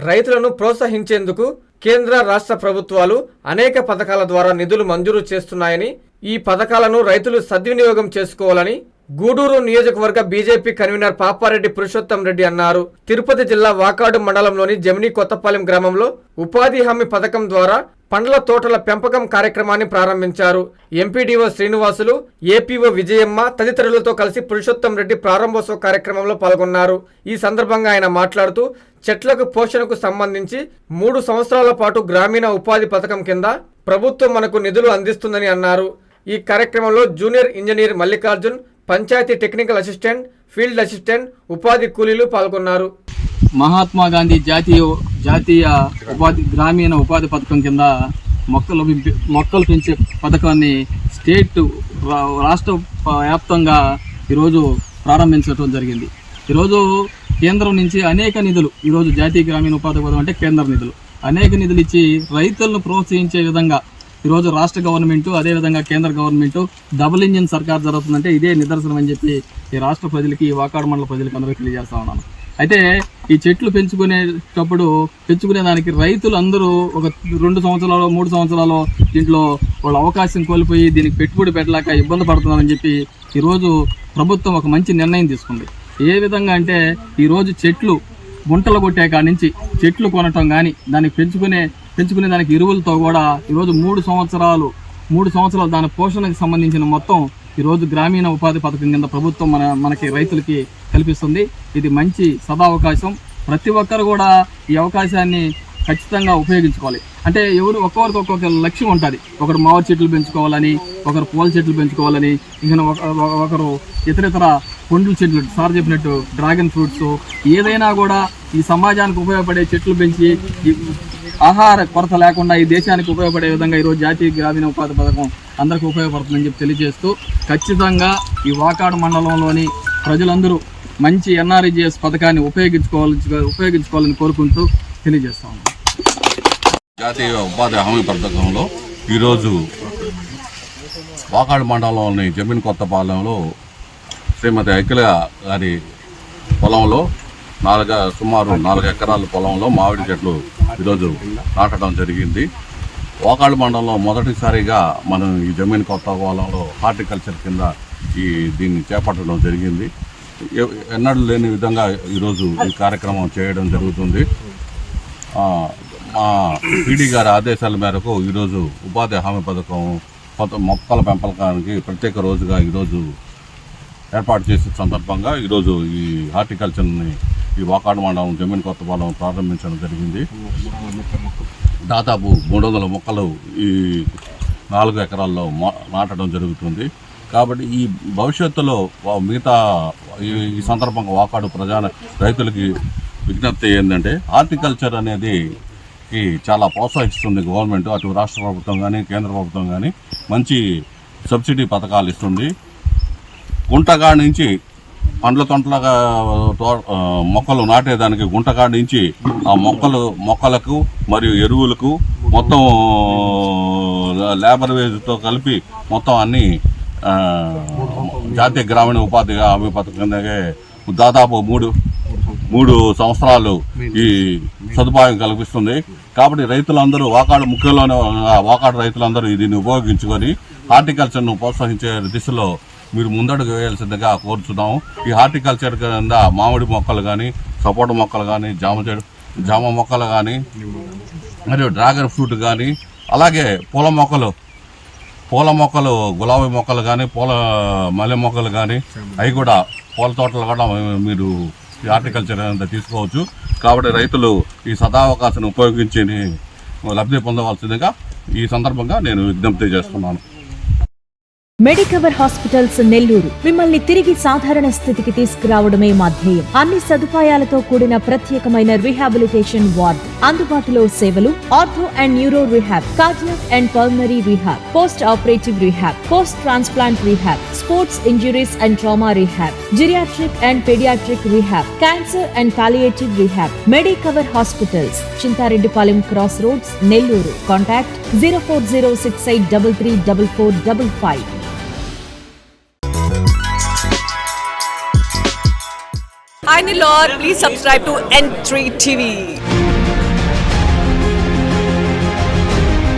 రైతులను ప్రోత్సహించేందుకు కేంద్ర రాష్ట్ర ప్రభుత్వాలు అనేక పథకాల ద్వారా నిధులు మంజూరు చేస్తున్నాయని, ఈ పథకాలను రైతులు సద్వినియోగం చేసుకోవాలని గూడూరు నియోజకవర్గ బీజేపీ కన్వీనర్ పాపారెడ్డి పురుషోత్తం రెడ్డి అన్నారు. తిరుపతి జిల్లా వాకాడు మండలంలోని జమినీ కొత్తపాలెం గ్రామంలో ఉపాధి హామీ పథకం ద్వారా పండ్ల తోటల పెంపకం కార్యక్రమాన్ని ప్రారంభించారు. ఎంపీడీఓ శ్రీనివాసులు, ఏపీఓ విజయమ్మ తదితరులతో కలిసి పురుషోత్తం రెడ్డి ప్రారంభోత్సవ కార్యక్రమంలో పాల్గొన్నారు. ఈ సందర్భంగా ఆయన మాట్లాడుతూ చెట్లకు పోషణకు సంబంధించి 3 సంవత్సరాల పాటు గ్రామీణ ఉపాధి పథకం కింద ప్రభుత్వం మనకు నిధులు అందిస్తుందని అన్నారు. ఈ కార్యక్రమంలో junior engineer Mallikarjun, panchayati technical assistant, field assistant, ఉపాధి కూలీలు పాల్గొన్నారు. మహాత్మా గాంధీ జాతీయ గ్రామీణ ఉపాధి పథకం కింద మొక్కలు పెంచే పథకాన్ని రాష్ట్ర వ్యాప్తంగా ఈరోజు ప్రారంభించడం జరిగింది. ఈరోజు కేంద్రం నుంచి అనేక నిధులు, ఈరోజు జాతీయ గ్రామీణ ఉపాధి పథకం అంటే కేంద్ర నిధులు, అనేక నిధులు ఇచ్చి రైతులను ప్రోత్సహించే విధంగా ఈరోజు రాష్ట్ర గవర్నమెంటు, అదేవిధంగా కేంద్ర గవర్నమెంటు డబుల్ ఇంజిన్ సర్కార్ జరుగుతుందంటే ఇదే నిదర్శనం అని చెప్పి ఈ రాష్ట్ర ప్రజలకి, ఈ వాకాడు మండల ప్రజలకి అందరికీ తెలియజేస్తా ఉన్నాను. అయితే ఈ చెట్లు పెంచుకునే దానికి రైతులు అందరూ ఒక 2 సంవత్సరాలు 3 సంవత్సరాలు దీంట్లో వాళ్ళ అవకాశం కోల్పోయి దీనికి పెట్టుబడి పెట్టలేక ఇబ్బంది పడుతున్నారని చెప్పి ఈరోజు ప్రభుత్వం ఒక మంచి నిర్ణయం తీసుకుంది. ఏ విధంగా అంటే ఈరోజు చెట్లు గుంటలు కొట్టే కాడి నుంచి చెట్లు కొనటం కానీ దానికి పెంచుకునే దానికి ఎరువులతో కూడా ఈరోజు 3 సంవత్సరాలు దాని పోషణకు సంబంధించిన మొత్తం ఈరోజు గ్రామీణ ఉపాధి పథకం కింద ప్రభుత్వం మనకి రైతులకి కల్పిస్తుంది. ఇది మంచి సదావకాశం. ప్రతి ఒక్కరు కూడా ఈ అవకాశాన్ని ఖచ్చితంగా ఉపయోగించుకోవాలి. అంటే ఒక్కొక్కరికి ఒక్కొక్క లక్ష్యం ఉంటుంది. ఒకరు మామిడి చెట్లు పెంచుకోవాలని, ఒకరు పూల చెట్లు పెంచుకోవాలని, ఇంకా ఒకరు ఇతర పండ్ల చెట్లు, సార్ చెప్పినట్టు డ్రాగన్ ఫ్రూట్స్, ఏదైనా కూడా ఈ సమాజానికి ఉపయోగపడే చెట్లు పెంచి ఆహార కొరత లేకుండా ఈ దేశానికి ఉపయోగపడే విధంగా ఈరోజు జాతీయ గ్రామీణ ఉపాధి పథకం అందరికీ ఉపయోగపడుతుందని చెప్పి తెలియజేస్తూ, ఖచ్చితంగా ఈ వాకాడు మండలంలోని ప్రజలందరూ మంచి ఎన్ఆర్ఈజీఎస్ పథకాన్ని ఉపయోగించుకోవాలని కోరుకుంటూ తెలియజేస్తాము. జాతీయ ఉపాధి హామీ పథకంలో ఈరోజు వాకాడు మండలంలోని జమీన్ కొత్తపాలెంలో శ్రీమతి అఖిల గారి పొలంలో సుమారు 4 ఎకరాల పొలంలో మామిడి చెట్లు ఈరోజు నాటడం జరిగింది. వాకాడు మండలంలో మొదటిసారిగా మనం ఈ జమీన్ కొత్తపాలెంలో హార్టికల్చర్ కింద దీన్ని చేపట్టడం జరిగింది. ఎన్నడూ లేని విధంగా ఈరోజు ఈ కార్యక్రమం చేయడం జరుగుతుంది. మా పీడీ గారి ఆదేశాల మేరకు ఈరోజు ఉపాధి హామీ పథకం మొక్కల పెంపకానికి ప్రత్యేక రోజుగా ఈరోజు ఏర్పాటు చేసే సందర్భంగా ఈరోజు ఈ హార్టికల్చర్ని ఈ వాకాడు మండలం జమీన్ కొత్తపాలెం ప్రారంభించడం జరిగింది. దాదాపు 300 మొక్కలు ఈ 4 ఎకరాల్లో నాటడం జరుగుతుంది. కాబట్టి ఈ భవిష్యత్తులో మిగతా ఈ సందర్భంగా వాకాడు రైతులకి విజ్ఞప్తి ఏంటంటే, హార్టికల్చర్ అనేది చాలా ప్రోత్సహిస్తుంది గవర్నమెంట్, అటు రాష్ట్ర ప్రభుత్వం కానీ కేంద్ర ప్రభుత్వం కానీ మంచి సబ్సిడీ పథకాలు ఇస్తుంది. గుంటగాడి నుంచి పండ్ల తొంటలుగా మొక్కలు నాటేదానికి గుంటగాడి నుంచి ఆ మొక్కలకు మరియు ఎరువులకు మొత్తం లేబర్ వేజ్తో కలిపి మొత్తం అన్ని జాతీయ గ్రామీణ ఉపాధి హామీ పథకం దాదాపు 3 సంవత్సరాలు ఈ సదుపాయం కల్పిస్తుంది. కాబట్టి రైతులందరూ వాకాడు రైతులందరూ దీన్ని ఉపయోగించుకొని హార్టికల్చర్ను ప్రోత్సహించే దిశలో మీరు ముందడుగు వేయాల్సిందిగా కోరుతున్నాము. ఈ హార్టికల్చర్ కింద మామిడి మొక్కలు కానీ, సపోటా మొక్కలు కానీ, జామ మొక్కలు కానీ, మరియు డ్రాగన్ ఫ్రూట్ కానీ, అలాగే పూల మొక్కలు గులాబీ మొక్కలు కానీ, మల్లె మొక్కలు కానీ, అవి కూడా పూల తోటలు కూడా మీరు ఈ హార్టికల్చర్ అంతా తీసుకోవచ్చు. కాబట్టి రైతులు ఈ సదావకాశాన్ని ఉపయోగించి లబ్ధి పొందవలసిందిగా ఈ సందర్భంగా నేను విజ్ఞప్తి చేస్తున్నాను. మెడికవర్ హాస్పిటల్స్ నెల్లూరు మిమ్మల్ని తిరిగి సాధారణ స్థితికి తీసుకురావడమే మా ధ్యేయం. అన్ని సదుపాయాలతో కూడిన ప్రత్యేకమైన రీహాబిలిటేషన్ వార్డ్, అందుబాటులో సేవలు ortho and neuro rehab, cardiac and pulmonary rehab, post operative rehab, post transplant rehab, sports injuries and trauma rehab, geriatric and paediatric rehab, cancer and palliative rehab. Medicover hospitals, Chintareddypalem cross roads, Nellore. Contact 0406833455. Hi Nilor, please subscribe to N3 TV.